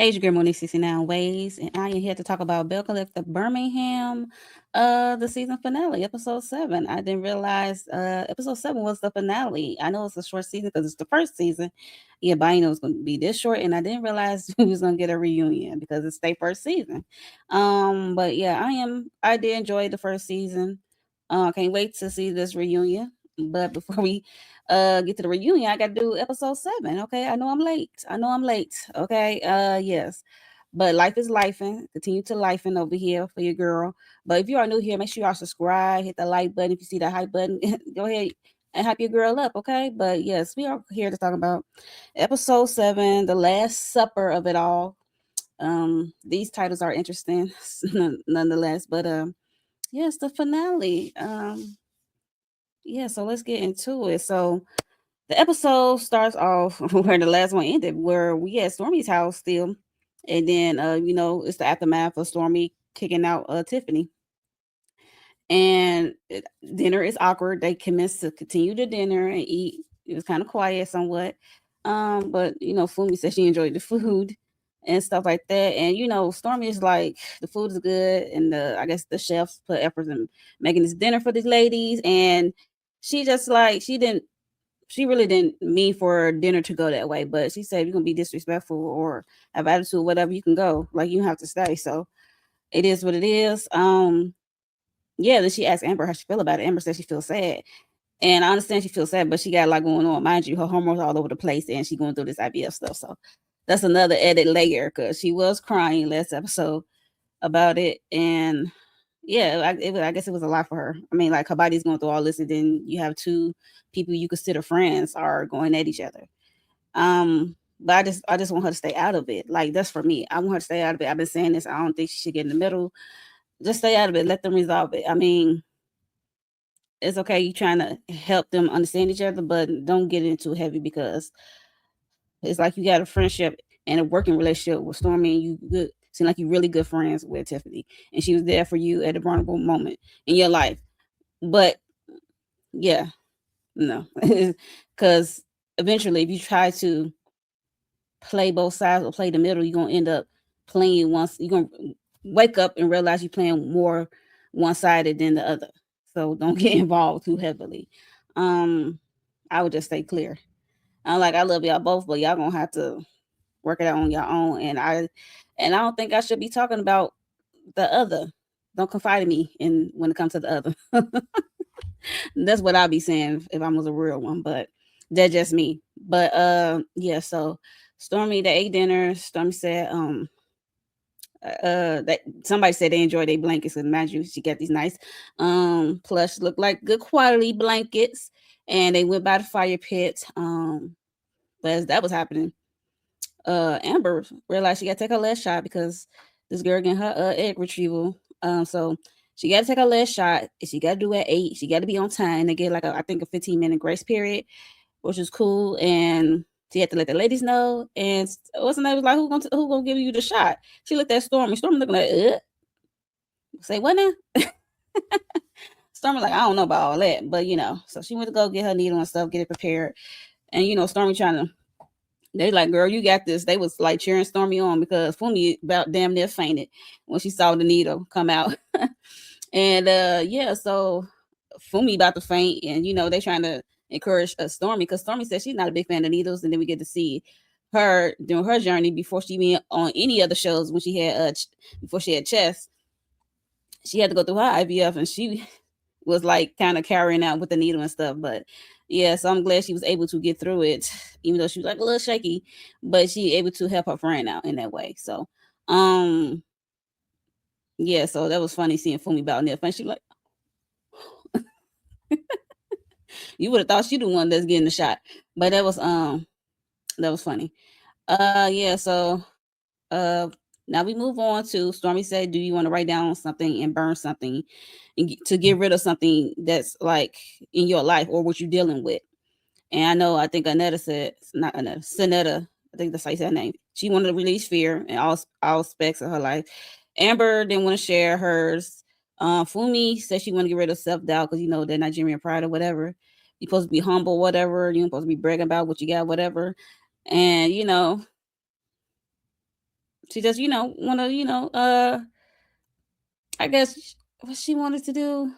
Hey, it's your girl Monique 69 Ways, and I am here to talk about Belle Collective Birmingham, the season finale, episode 7. I didn't realize episode 7 was the finale. I know it's a short season because it's the first season. Yeah, but I didn't know it was going to be this short, and I didn't realize we was going to get a reunion because it's their first season. But yeah, I did enjoy the first season. Can't wait to see this reunion. But before we get to the reunion, I gotta do episode 7. Okay. I know I'm late. Okay. Yes. But life is life and continue to life and over here for your girl. But if you are new here, make sure y'all subscribe, hit the like button. If you see the hype button, go ahead and hype your girl up, okay? But yes, we are here to talk about episode 7, the last supper of it all. These titles are interesting nonetheless, but yes, the finale. Yeah, so let's get into it. So the episode starts off where the last one ended, where we at Stormy's house still, and then it's the aftermath of Stormy kicking out Tiffaney, and dinner is awkward. They commence to continue the dinner and eat. It was kind of quiet somewhat, but Funmi said she enjoyed the food and stuff like that, and Stormy is like the food is good, and I guess the chefs put efforts in making this dinner for these ladies, and she just like she really didn't mean for dinner to go that way, but she said if you're gonna be disrespectful or have attitude, whatever, you can go. Like you don't have to stay. So it is what it is. Yeah, then she asked Amber how she feel about it. Amber said she feels sad. And I understand she feels sad, but she got a lot going on. Mind you, her hormones all over the place and she going through this IVF stuff. So that's another added layer because she was crying last episode about it. And yeah, I guess it was a lot for her. I mean, like her body's going through all this, and then you have two people you consider friends are going at each other. But I just want her to stay out of it. Like that's for me. I want her to stay out of it. I've been saying this. I don't think she should get in the middle. Just stay out of it. Let them resolve it. I mean, it's okay. You trying to help them understand each other, but don't get in too heavy because it's like you got a friendship and a working relationship with Stormy, and you good. Seem like you really good friends with Tiffany, and she was there for you at a vulnerable moment in your life. But yeah, no, because eventually, if you try to play both sides or play the middle, you're gonna end up playing once. You're gonna wake up and realize you're playing more one sided than the other. So don't get involved too heavily. Um, I would just stay clear. I love y'all both, but y'all gonna have to work it out on your own. And I don't think I should be talking about the other. Don't confide in me in when it comes to the other. That's what I'll be saying if I was a real one, but that's just me. But yeah, so Stormy, they ate dinner. Stormy said, that somebody said they enjoyed their blankets, and imagine you, she got these nice plush, look like good quality blankets, and they went by the fire pit. But as that was happening, Amber realized she got to take her last shot because this girl getting her egg retrieval. So she got to take her last shot. She got to do it at 8. She got to be on time. They get like I think a 15-minute grace period, which is cool. And she had to let the ladies know. And what's her name was like, who gonna give you the shot? She looked at Stormy. Stormy looking like, say what now? Stormy like, I don't know about all that, but so she went to go get her needle and stuff, get it prepared. And Stormy trying to they like, girl, you got this. They was like cheering Stormy on because Funmi about damn near fainted when she saw the needle come out. And yeah, so Funmi about to faint, and they trying to encourage Stormy because Stormy said she's not a big fan of needles, and then we get to see her during her journey before she went on any other shows when she had before she had chest. She had to go through her IVF, and she was like kind of carrying out with the needle and stuff. But yeah, so I'm glad she was able to get through it, even though she was like a little shaky, but she able to help her friend out in that way. So, um, yeah, so that was funny seeing Fumi about near. She like, you would have thought she the one that's getting the shot, but that was funny. Yeah, so now we move on to Stormy said, "Do you want to write down something and burn something, to get rid of something that's like in your life or what you're dealing with?" And I know, I think Anetta said, not Anetta, Sanetta, I think that's how you say her name. She wanted to release fear in all aspects of her life. Amber didn't want to share hers. Fumi said she wanted to get rid of self doubt because that Nigerian pride or whatever. You're supposed to be humble, whatever. You're supposed to be bragging about what you got, whatever. And She just, want to, I guess what she wanted to do,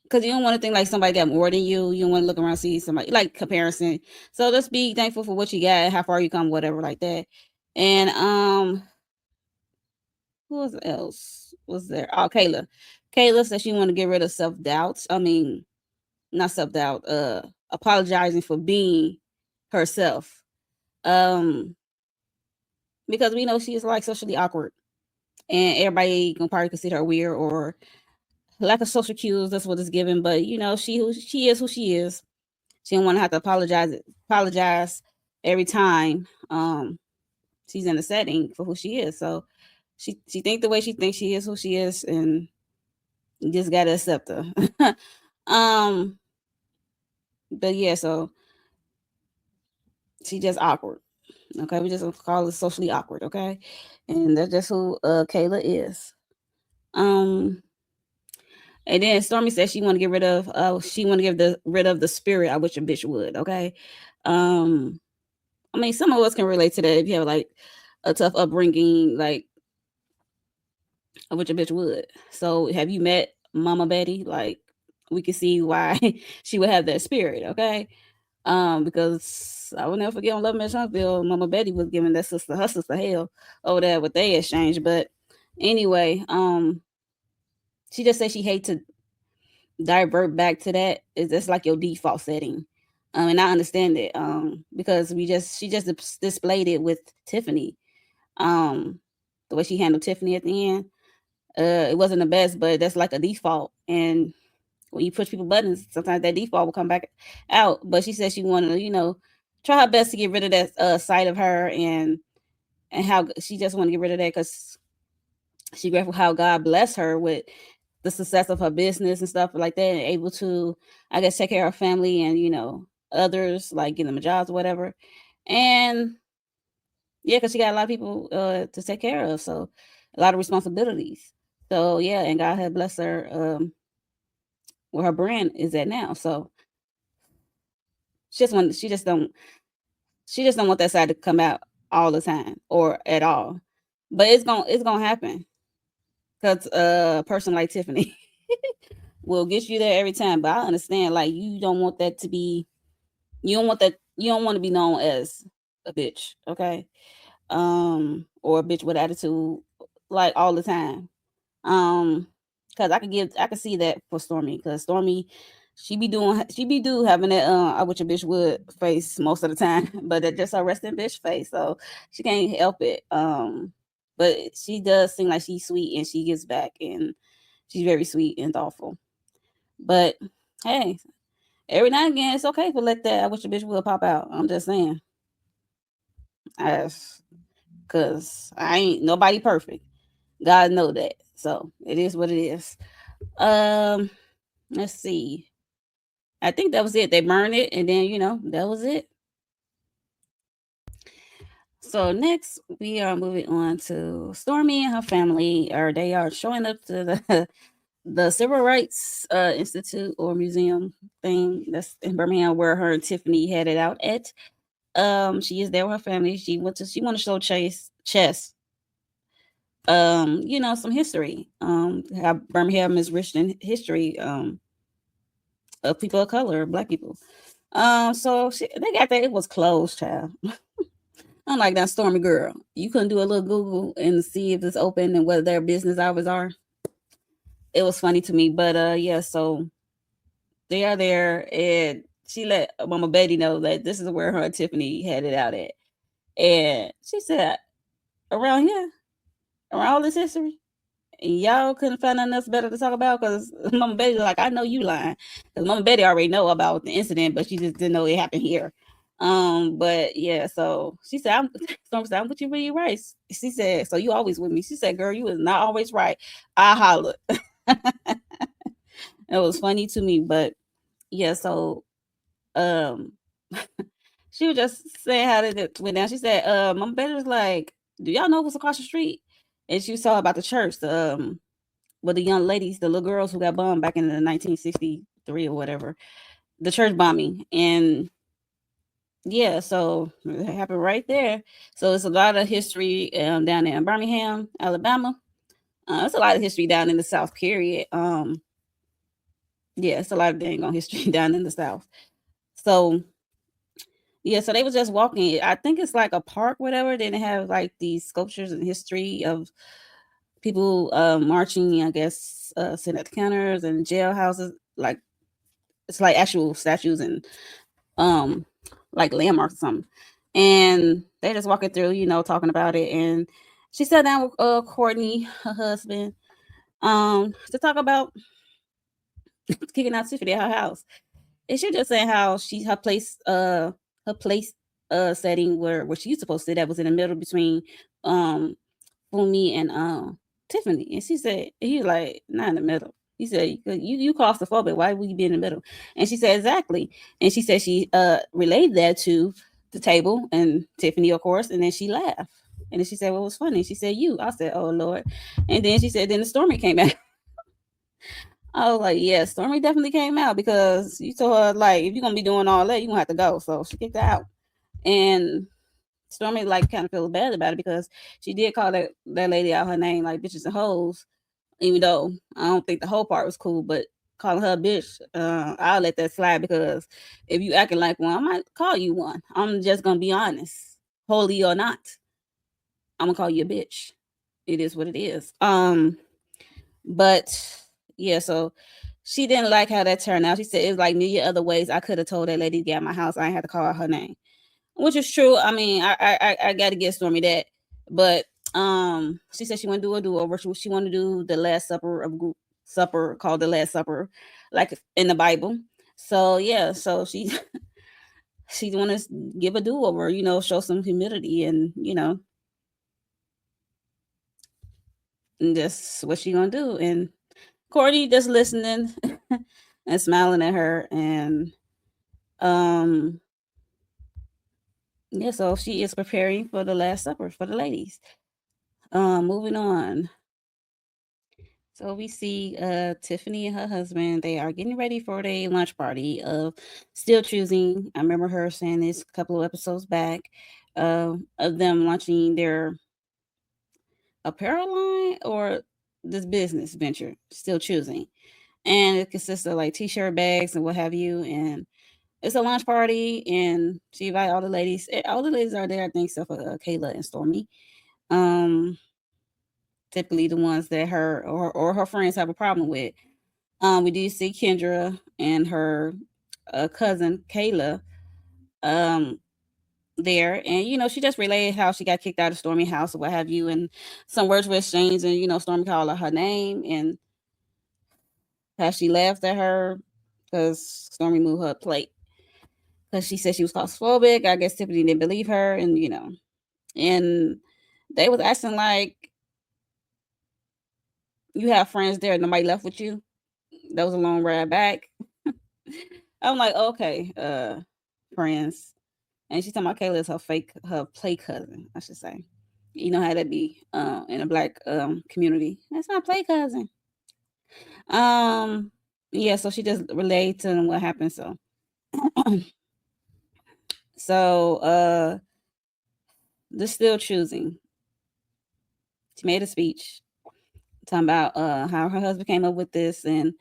because you don't want to think like somebody got more than you. You don't want to look around and see somebody like comparison. So just be thankful for what you got, how far you come, whatever like that. And who else was there? Oh, Kayla. Kayla said she want to get rid of self doubts. I mean, not self doubt. Apologizing for being herself. Um, because we know she is like socially awkward, and everybody can probably consider her weird or lack of social cues. That's what it's given. But she is who she is. She don't want to have to apologize every time she's in a setting for who she is. So she think the way she thinks she is who she is, and you just gotta accept her. um, but yeah, so she just awkward. Okay, we just call it socially awkward. Okay, and that's just who Kayla is. Um, and then Stormi said she want to get rid of rid of the spirit. I wish a bitch would. Okay, um, I mean some of us can relate to that if you have like a tough upbringing, like I wish a bitch would. So have you met Mama Betty? Like we can see why she would have that spirit. Okay, because I will never forget on Love Match Huntsville, Mama Betty was giving her sister hell over there with they exchange. But anyway, she just said she hate to divert back to that. Is that's like your default setting. And I understand it. Because she just displayed it with Tiffaney. The way she handled Tiffaney at the end. It wasn't the best, but that's like a default. And when you push people buttons, sometimes that default will come back out. But she said she wanted to, try her best to get rid of that side of her, and how she just want to get rid of that because she grateful how God blessed her with the success of her business and stuff like that, and able to, I guess, take care of her family and others, like getting them a jobs or whatever. And yeah, because she got a lot of people to take care of, so a lot of responsibilities. So yeah, and God had blessed her where her brand is at now. So she just don't want that side to come out all the time or at all. But it's gonna happen because a person like Tiffaney will get you there every time. But I understand, like you don't want that to be, you don't want to be known as a bitch, okay? Or a bitch with attitude, like all the time. Because I could see that for Stormi, because Stormi, she be do having that I wish a bitch would face most of the time, but that's just her resting bitch face, so she can't help it. But she does seem like she's sweet and she gives back, and she's very sweet and thoughtful. But hey, every now and again it's okay to let that I wish a bitch would pop out. I'm just saying, as because I ain't nobody perfect. God know that, so it is what it is. Um, let's see. I think that was it. They burned it, and then that was it. So next, we are moving on to Stormi and her family. Or they are showing up to the the Civil Rights Institute or museum thing that's in Birmingham, where her and Tiffaney headed out at. She is there with her family. She want to show Chess some history. How Birmingham is rich in history. Of people of color, black people. So they got that. It was closed, child. Unlike that Stormi girl, you couldn't do a little Google and see if it's open and what their business hours are. It was funny to me, but yeah. So they are there, and she let Mama Betty know that this is where her and Tiffaney headed out at, and she said, "Around here, around all this history, y'all couldn't find nothing else better to talk about." Because Mama Betty was like, "I know you lying," because Mama Betty already know about the incident, but she just didn't know it happened here. But yeah, so she said, Storm said, "I'm with you when you right." She said, "So you always with me?" She said, "Girl, you was not always right." I hollered. It was funny to me, but yeah, so um she was just saying how it went down. She said, Mama Betty was like, "Do y'all know what's across the street?" And she was talking about the church, with the young ladies, the little girls who got bombed back in the 1963 or whatever, the church bombing. And Yeah, so it happened right there. So it's a lot of history down there in Birmingham, Alabama. It's a lot of history down in the South. Period. Yeah, it's a lot of dang on history down in the South. So yeah, so they was just walking. I think it's like a park, whatever. Then they have like these sculptures and history of people marching. I guess sitting at the counters and jailhouses. Like it's like actual statues and um like landmarks or something. And they just walking through, talking about it. And she sat down with Courtney, her husband, to talk about kicking out Tiffany at her house. And she just saying how her place setting where she's supposed to sit that was in the middle between um Funmi and Tiffaney. And she said he was like, not in the middle. He said, you claustrophobic, why would you be in the middle? And she said, exactly. And she said she relayed that to the table and Tiffany, of course, and then she laughed. And then she said, what was funny? She said, you. I said, oh Lord. And then she said, then the Stormy came out. I was like, yeah, Stormy definitely came out because you told her, like, if you're gonna be doing all that, you're gonna have to go. So she kicked her out. And Stormy like kind of feels bad about it because she did call that lady out her name, like bitches and hoes, even though I don't think the whole part was cool, but calling her a bitch, I'll let that slide because if you acting like one, I might call you one. I'm just gonna be honest. Holy or not, I'm gonna call you a bitch. It is what it is. But yeah, so she didn't like how that turned out. She said it was like million other ways I could have told that lady to get out my house. I ain't had to call her name, which is true. I mean, I got to get Stormy that, but she said she want to do a do over. She want to do the Last Supper of group supper called the Last Supper, like in the Bible. So yeah, so she she want to give a do over. Show some humility and and that's what she gonna do. And Courtney just listening and smiling at her and um yeah, so she is preparing for the Last Supper for the ladies. Moving on. So we see Tiffaney and her husband, they are getting ready for their lunch party of still choosing. I remember her saying this a couple of episodes back, of them launching their apparel line or this business venture, still choosing. And it consists of like t-shirt, bags, and what have you. And it's a lunch party, and she invited all the ladies. All the ladies are there, I think, except for Kayla and Stormy. Um, Typically the ones that her or her friends have a problem with. We do see Kendra and her cousin Kayla um, there, and she just relayed how she got kicked out of Stormy house or what have you, and some words were exchanged, and Stormy called her name and how she laughed at her because Stormy moved her plate because she said she was claustrophobic. I guess Tiffany didn't believe her, and they was asking like, "You have friends there? Nobody left with you?" That was a long ride back. I'm like, okay, friends. And she's talking about Kayla is her play cousin, I should say. You know how that be in a black community. That's my play cousin. Um, yeah, so she just relayed to them what happened. So, so they're still choosing. She made a speech talking about how her husband came up with this, and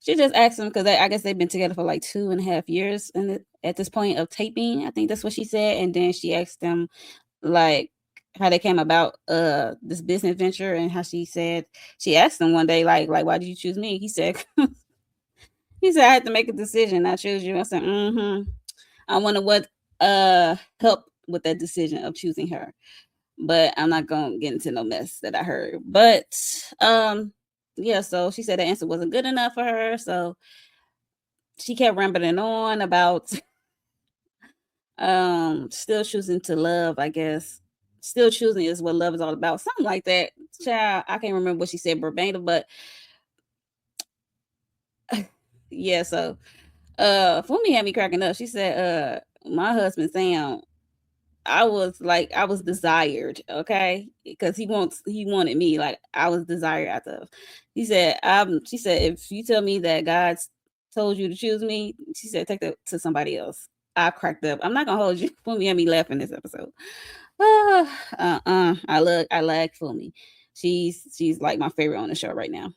she just asked him because I guess they've been together for like 2.5 years, and at this point of taping, I think that's what she said. And then she asked them like how they came about this business venture, and how she asked him one day like why did you choose me? He said he said I had to make a decision. I chose you. I said I wonder what helped with that decision of choosing her, but I'm not gonna get into no mess that I heard. But um yeah, so she said the answer wasn't good enough for her, so she kept rambling on about still choosing to love, I guess. Still choosing is what love is all about. Something like that. Child, I can't remember what she said verbatim, but yeah, so Fumi had me cracking up. She said, my husband Sam, I was desired, okay? Because he wanted me, like I was desired after. She said, if you tell me that God's told you to choose me, she said, take that to somebody else. I cracked up. I'm not gonna hold you. Funmi had me laughing this episode. I like Funmi. She's like my favorite on the show right now.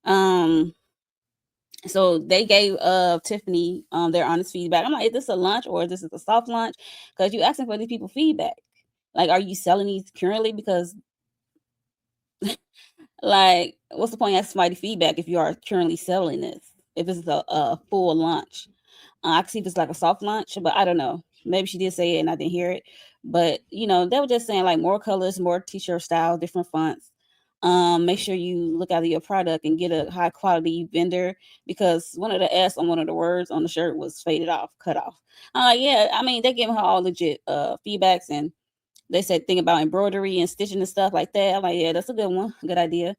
Um, so they gave Tiffaney their honest feedback. I'm like, is this a lunch or is this a soft lunch? Because you asking for these people feedback. Like, are you selling these currently? Because like, what's the point of asking somebody feedback if you are currently selling this? If it's a full lunch, I can see if it's like a soft lunch, but I don't know. Maybe she did say it and I didn't hear it. But they were just saying like more colors, more t-shirt style, different fonts. Make sure you look at your product and get a high quality vendor, because one of the S on one of the words on the shirt was faded off, cut off. I'm like, yeah, I mean, they giving her all legit feedbacks, and they said thing about embroidery and stitching and stuff like that. I'm like, yeah, that's a good one, good idea.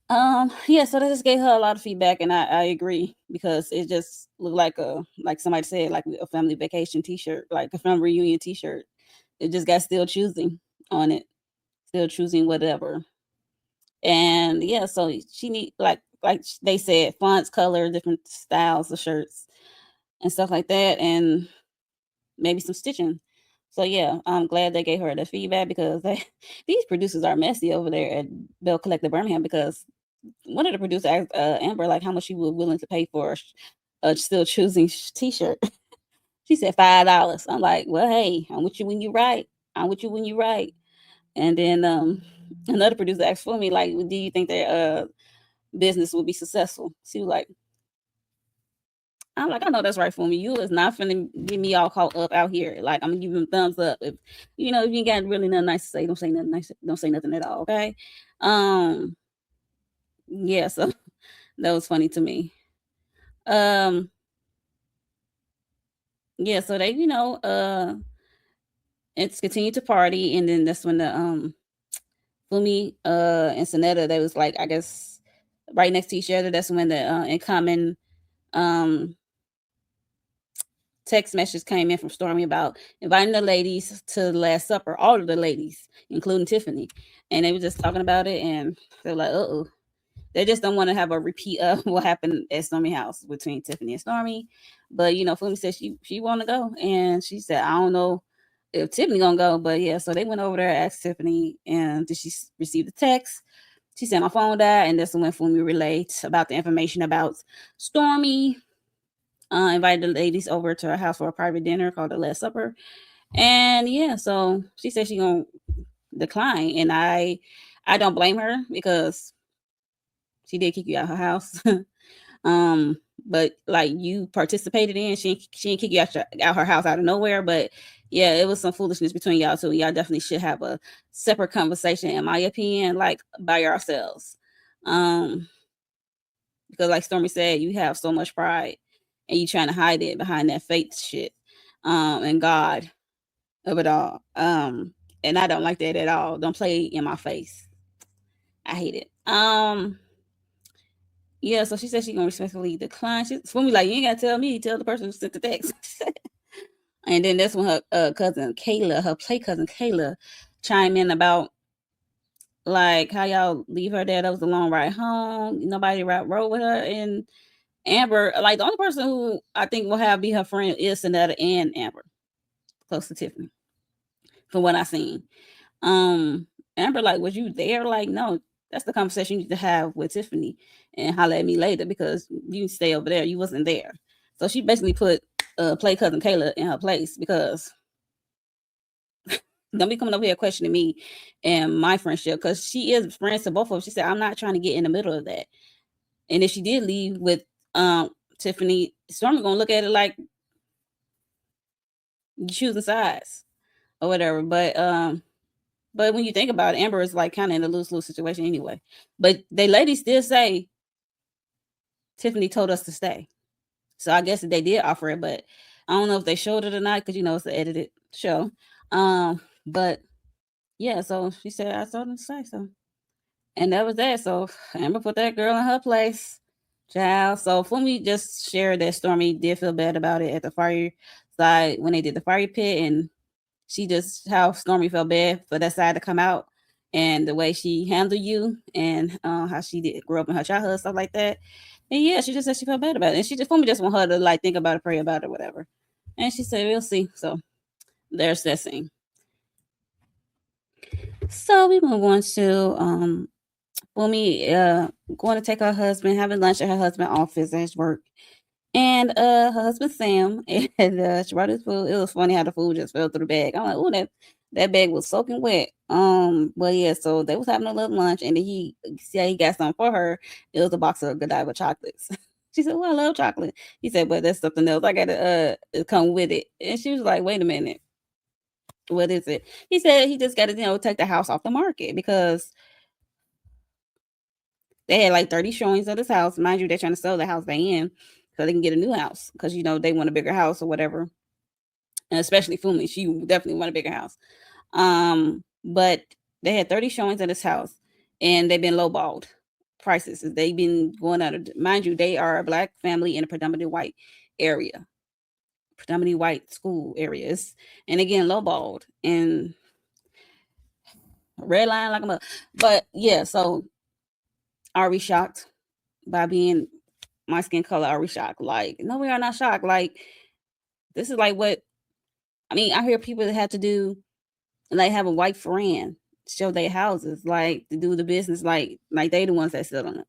Yeah, so they just gave her a lot of feedback, and I agree, because it just looked like somebody said, like a family vacation t-shirt, like a family reunion t-shirt. It just got still choosing on it, still choosing whatever. And yeah, so she need like they said, fonts, color, different styles of shirts and stuff like that, and maybe some stitching. So yeah, I'm glad they gave her the feedback, because these producers are messy over there at Belle Collective Birmingham, because one of the producers asked Amber like how much she was willing to pay for a still choosing t-shirt. She said $5. I'm like, well, hey, I'm with you when you right. I'm with you when you right. And then another producer asked for me like, do you think their business will be successful? She was like, I'm like, I know that's right for me. You is not finna get me all caught up out here. Like, I'm gonna give them thumbs up. If you ain't got really nothing nice to say, don't say nothing nice. Don't say nothing at all. Okay. Um. Yeah. So that was funny to me. Um. Yeah. So they, it's continued to party, and then that's when the Funmi and Sonetta, they was like, I guess, right next to each other. That's when the in common um text message came in from Stormi about inviting the ladies to the Last Supper, all of the ladies, including Tiffaney. And they were just talking about it, and they're like, oh. They just don't want to have a repeat of what happened at Stormi house between Tiffaney and Stormi. But, Funmi said she want to go. And she said, I don't know if Tiffany gonna go. But yeah, so they went over there, asked Tiffaney, and did she receive the text? She said, my phone died. And that's when Funmi relayed about the information about Stormi. Invited the ladies over to her house for a private dinner called the Last Supper. And yeah, so she said she gonna decline, and I don't blame her, because she did kick you out of her house. But like, you participated in, she didn't kick you out her house out of nowhere. But yeah, it was some foolishness between y'all two. Y'all definitely should have a separate conversation, in my opinion, like by yourselves. Because like Stormi said, you have so much pride, and you trying to hide it behind that faith shit, and God of it all. And I don't like that at all. Don't play in my face. I hate it. Yeah, so she said she gonna respectfully decline. She's me like, you ain't gotta tell me, tell the person who sent the text. And then that's when her cousin Kayla, her play cousin Kayla, chime in about like how y'all leave her there. That was a long ride home. Nobody rode with her. And Amber, like the only person who I think will have be her friend is Sonetta and Amber, close to Tiffaney, from what I seen. Amber, like, was you there? Like, no, that's the conversation you need to have with Tiffaney and holler at me later, because you stay over there. You wasn't there. So she basically put play cousin Kayla in her place, because don't be coming over here questioning me and my friendship, because she is friends to both of them. She said, I'm not trying to get in the middle of that. And if she did leave with Tiffaney, Stormi gonna look at it like you choosing sides or whatever. But when you think about it, Amber is like kind of in a lose-lose situation anyway. But the ladies still say Tiffaney told us to stay. So I guess they did offer it, but I don't know if they showed it or not, because it's an edited show. But yeah, so she said I told them to stay. So, and that was that. So Amber put that girl in her place. Child. So Funmi just shared that Stormi did feel bad about it at the fireside when they did the fire pit, and she just how Stormi felt bad for that side to come out, and the way she handled you, and how she did grow up in her childhood, stuff like that. And yeah, she just said she felt bad about it, and she just Funmi just want her to like think about it, pray about it, whatever. And she said, we'll see. So there's that scene. So we move on to Funmi going to take her husband, having lunch at her husband's office at his work. And her husband Sam and she brought his food. It was funny how the food just fell through the bag. I'm like, oh, that bag was soaking wet. But yeah, so they was having a little lunch, and then he said he got something for her. It was a box of Godiva chocolates. She said, well, I love chocolate. He said, but that's something else. I gotta come with it. And she was like, wait a minute, what is it? He said he just gotta, take the house off the market because they had like 30 showings of this house. Mind you, they're trying to sell the house they in so they can get a new house because they want a bigger house or whatever. And especially Funmi, she definitely want a bigger house. But they had 30 showings of this house, and they've been lowballed prices. They've been going out of, mind you, they are a black family in a predominantly white area, predominantly white school areas, and again lowballed and red line like a mother. But yeah, so are we shocked by being my skin color? Are we shocked? Like, no, we are not shocked. Like, this is like what I hear people that have to do, like, have a white friend show their houses, like, to do the business, like they the ones that sit on it,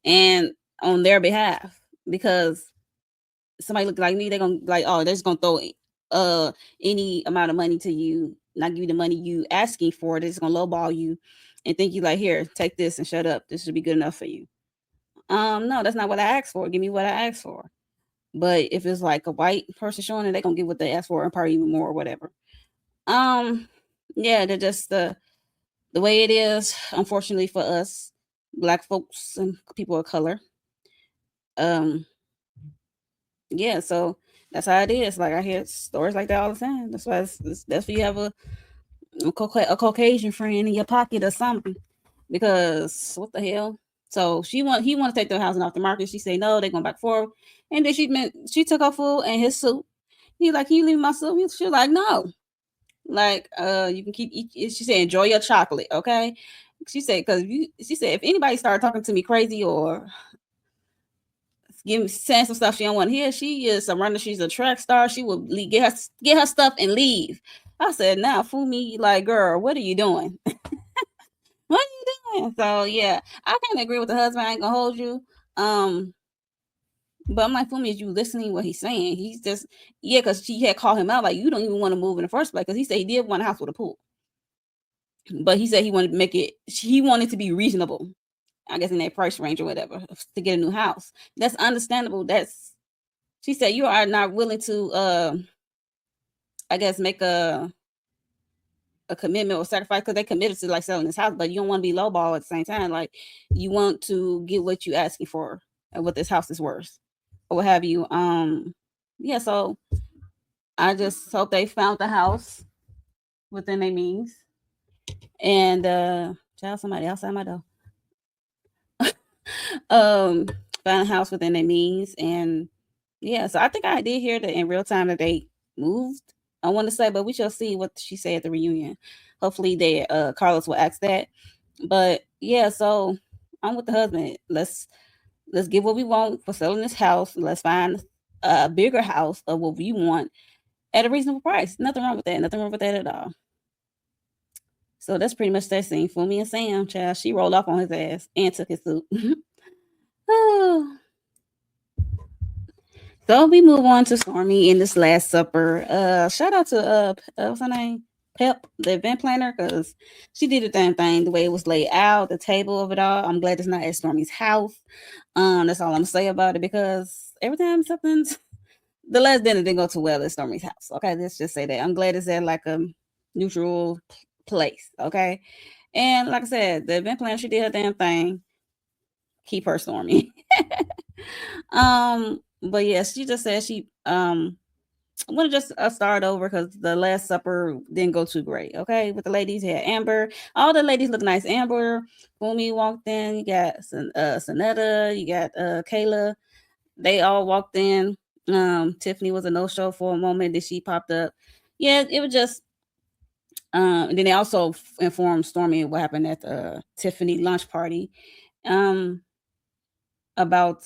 and on their behalf, because somebody look like me, they're gonna like, oh, they're just gonna throw any amount of money to you, not give you the money you asking for. They're just gonna lowball you and think you like, here, take this and shut up. This should be good enough for you. No, that's not what I asked for. Give me what I asked for. But if it's like a white person showing it, they're gonna get what they asked for and probably even more or whatever. Yeah, they're just the way it is, unfortunately for us, black folks and people of color. Um, yeah, so that's how it is. Like, I hear stories like that all the time. That's why that's why you have a Caucasian friend in your pocket or something. Because what the hell? So he want to take their housing off the market. She say no, they going back forward. And then she took her food and his soup. He like, can you leave my soup? She like, no. Like, you can keep. She said, enjoy your chocolate, okay? She said, she said, if anybody started talking to me crazy or saying some stuff she don't want to hear, she is a runner. She's a track star. She will get her stuff and leave. I said, now, fool me, like, girl, what are you doing? What are you doing? So yeah, I kind of agree with the husband. I ain't gonna hold you. But I'm like, Funmi, is you listening what he's saying? He's just, because she had called him out, like, you don't even want to move in the first place, because he said he did want a house with a pool. But he said he wanted to he wanted to be reasonable, I guess, in that price range or whatever, to get a new house. That's understandable. She said, you are not willing to, I guess, make a commitment or sacrifice, because they committed to like selling this house, but you don't want to be lowball at the same time. Like, you want to get what you asking for and what this house is worth or what have you. Yeah, so I just hope they found the house within their means. And child, somebody outside my door. um Found a house within their means. And yeah, so I think I did hear that in real time that they moved, I want to say, but we shall see what she said at the reunion. Hopefully they Carlos will ask that. But yeah, so I'm with the husband. Let's get what we want for selling this house. Let's find a bigger house of what we want at a reasonable price. Nothing wrong with that. Nothing wrong with that at all. So that's pretty much that scene. Funmi and Sam, child, she rolled off on his ass and took his soup. Oh. So we move on to Stormi in this Last Supper. Shout out to what's her name? Pep, the event planner, because she did the damn thing the way it was laid out, the table of it all. I'm glad it's not at Stormi's house. That's all I'm gonna say about it, because every time something's the last dinner didn't go too well at Stormi's house. Okay, let's just say that. I'm glad it's at like a neutral place. Okay, and like I said, the event planner, she did her damn thing. Keep her, Stormi. But yeah, she just said she I want to just start over because the Last Supper didn't go too great. Okay, with the ladies, you had Amber. All the ladies look nice. Amber, Funmi walked in. You got Sonetta. You got Kayla. They all walked in. Tiffaney was a no-show for a moment. Then she popped up. Yeah, it was just. And then they also informed Stormi what happened at the Tiffaney lunch party. About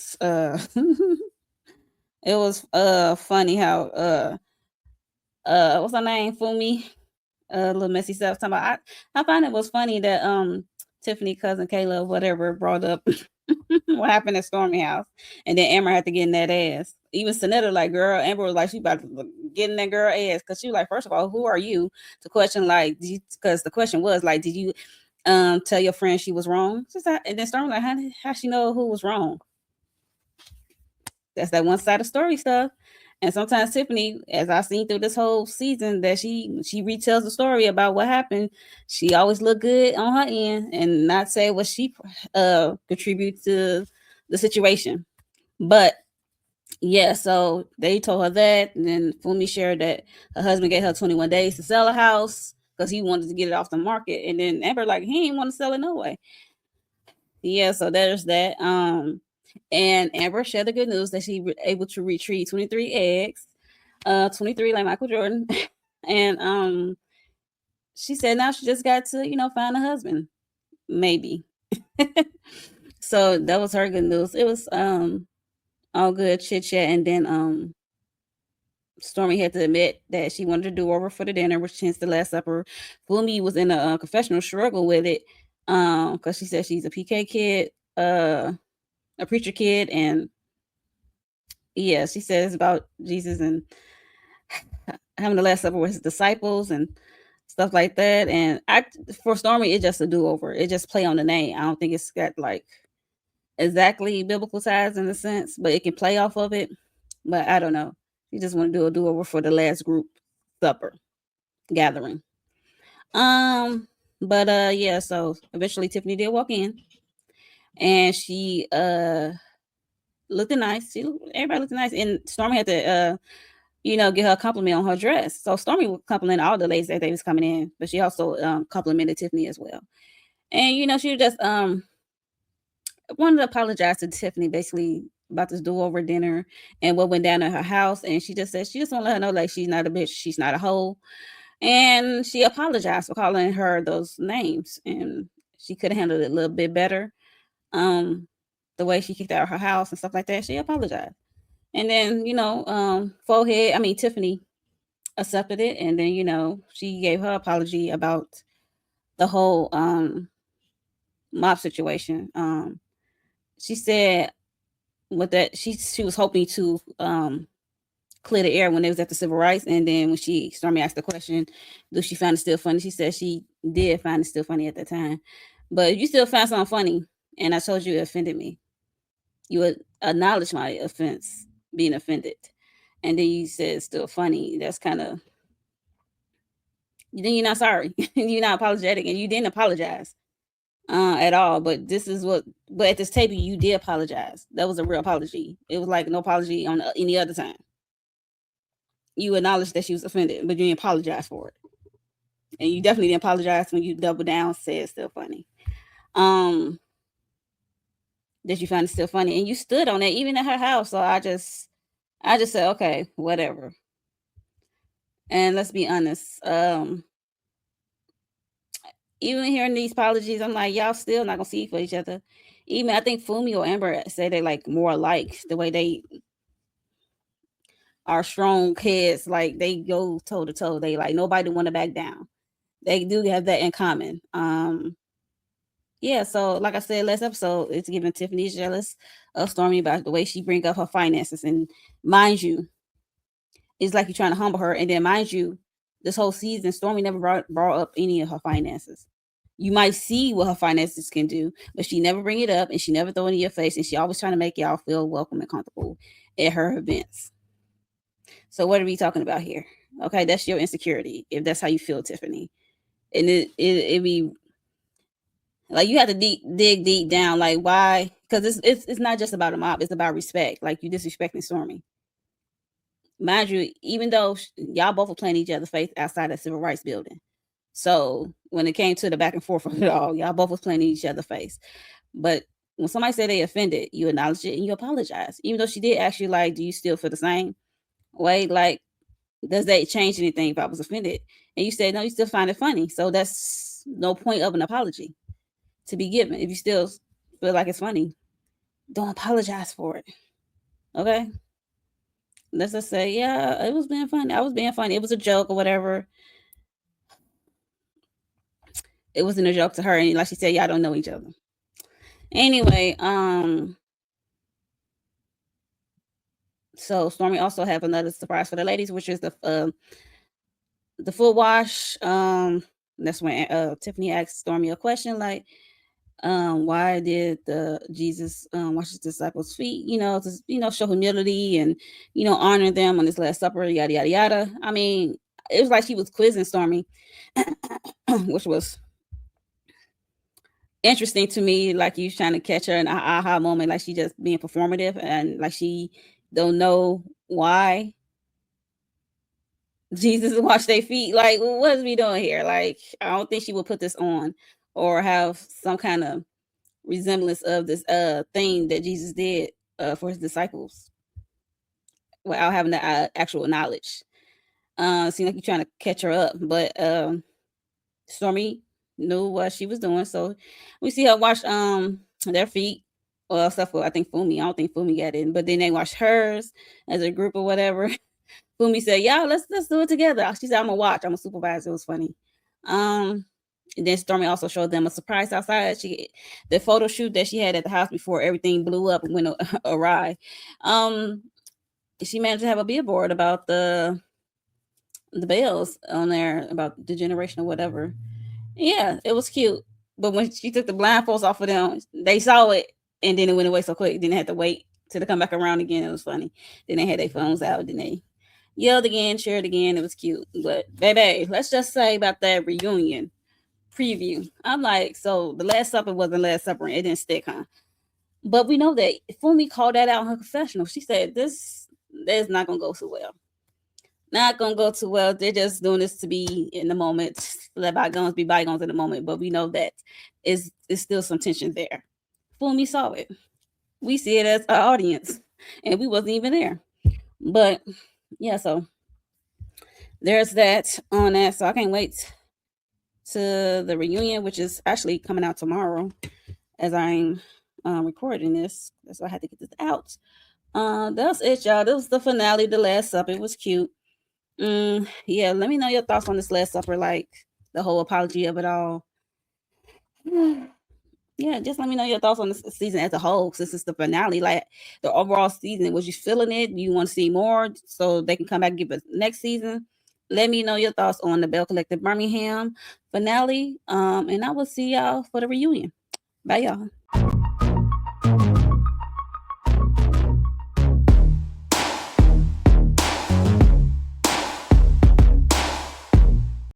it was funny how what's her name? Funmi, little messy stuff. Talking about, I find it was funny that Tiffaney cousin Kayla whatever brought up what happened at Stormi house, and then Amber had to get in that ass. Even Sonetta like, girl, Amber was like, she about to get in that girl ass because she was like, first of all, who are you to question like, because the question was like, did you tell your friend she was wrong? And then Stormi like, how she know who was wrong? That's that one side of story stuff. And sometimes Tiffaney, as I've seen through this whole season, that she retells the story about what happened. She always look good on her end and not say what she contributes to the situation. But yeah, so they told her that, and then Funmi shared that her husband gave her 21 days to sell a house because he wanted to get it off the market. And then Amber like, he ain't want to sell it no way. Yeah, so there's that. And Amber shared the good news that she was able to retrieve 23 eggs, 23 like Michael Jordan. And she said now she just got to, find a husband, maybe. So that was her good news. It was all good chit chat, and then Stormi had to admit that she wanted to do over for the dinner, which hence the Last Supper. Funmi was in a confessional struggle with it, because she said she's a PK kid, a preacher kid, and yeah, she says about Jesus and having the Last Supper with his disciples and stuff like that. And for Stormi, it's just a do over. It just play on the name. I don't think it's got like exactly biblical ties in a sense, but it can play off of it. But I don't know. You just want to do a do over for the last group supper gathering. But yeah, so eventually Tiffaney did walk in, and she looked nice. Everybody looked nice, and Stormi had to get her a compliment on her dress. So Stormi would compliment all the ladies that they was coming in, but she also complimented Tiffaney as well. And she just wanted to apologize to Tiffaney basically about this do-over dinner and what went down at her house. And she just said she just want to let her know like she's not a bitch, she's not a hoe. And she apologized for calling her those names, and she could have handled it a little bit better. The way she kicked out of her house and stuff like that, she apologized. And then, Tiffaney accepted it, and then, she gave her apology about the whole mob situation. She said with that she was hoping to clear the air when they was at the civil rights, and then when Stormi asked the question, do she find it still funny? She said she did find it still funny at the time. But you still found something funny, and I told you it offended me. You would acknowledge my offense, being offended, and then you said it's still funny. That's kind of, then you're not sorry. You're not apologetic, and you didn't apologize at all. But at this taping, you did apologize. That was a real apology. It was like no apology on any other time. You acknowledged that she was offended, but you didn't apologize for it. And you definitely didn't apologize when you double down, said it's still funny. That you found it still funny, and you stood on it even at her house. So I just said, okay, whatever. And let's be honest, even hearing these apologies, I'm like, y'all still not gonna see for each other. Even I think Funmi or Amber say they like more alike, the way they are strong kids, like they go toe to toe. They like nobody want to back down. They do have that in common. Yeah, so like I said last episode, it's giving Tiffaney jealous of Stormi about the way she bring up her finances. And mind you, it's like you're trying to humble her. And then mind you, this whole season, Stormi never brought up any of her finances. You might see what her finances can do, but she never bring it up, and she never throw it in your face, and she always trying to make y'all feel welcome and comfortable at her events. So what are we talking about here? Okay, that's your insecurity, if that's how you feel, Tiffaney. And it be like you have to dig deep down, like why? Because it's not just about a mob; it's about respect. Like you disrespecting Stormi. Mind you, even though y'all both were playing each other's face outside the civil rights building, so when it came to the back and forth of it all, y'all both was playing each other's face. But when somebody said they offended, you acknowledge it and you apologize, even though she did ask you like, do you still feel the same way? Like, does that change anything if I was offended? And you said, no, you still find it funny. So that's no point of an apology to be given. If you still feel like it's funny, don't apologize for it. Okay? let's just say, yeah, it was being funny. I was being funny. It was a joke or whatever. It wasn't a joke to her, and like she said, y'all don't know each other. Anyway, so Stormi also have another surprise for the ladies, which is the foot wash. That's when Tiffaney asked Stormi a question like, why did the Jesus wash his disciples' feet? To show humility and honor them on this Last Supper, yada yada yada. I mean, it was like she was quizzing Stormi, which was interesting to me. Like you trying to catch her in an aha moment, like she just being performative and like she don't know why Jesus washed their feet. Like, what is we doing here? Like, I don't think she would put this on or have some kind of resemblance of this thing that Jesus did for his disciples without having the actual knowledge. Seems like you're trying to catch her up, but Stormi knew what she was doing, so we see her wash their feet. Well, except for I think Funmi. I don't think Funmi got in, but then they washed hers as a group or whatever. Funmi said, "Yeah, let's do it together." She said, "I'm gonna watch. I'm a supervisor." It was funny. And then Stormi also showed them a surprise outside. The photo shoot that she had at the house before everything blew up and went awry. She managed to have a billboard about the bells on there about the generation or whatever. Yeah, it was cute. But when she took the blindfolds off of them, they saw it and then it went away so quick. Then they had to wait till they come back around again. It was funny. Then they had their phones out. Then they yelled again, cheered again. It was cute. But baby, let's just say about that reunion preview. I'm like, so the Last Supper wasn't Last Supper. It didn't stick, huh? But we know that Funmi called that out in her confessional. She said this is not gonna go so well. Not gonna go too well. They're just doing this to be in the moment. Let bygones be bygones in the moment. But we know that is still some tension there. Funmi saw it. We see it as our audience, and we wasn't even there. But yeah, so there's that on that. So I can't wait to the reunion, which is actually coming out tomorrow as I'm recording this. That's why I had to get this out. That's it, y'all. This was the finale, the Last Supper. It was cute. Yeah, let me know your thoughts on this Last Supper, like the whole apology of it all. Yeah, just let me know your thoughts on this season as a whole, since it's the finale. Like the overall season, was you feeling it? Do you want to see more so they can come back and give us next season? Let me know your thoughts on the Belle Collective Birmingham finale. And I will see y'all for the reunion. Bye, y'all.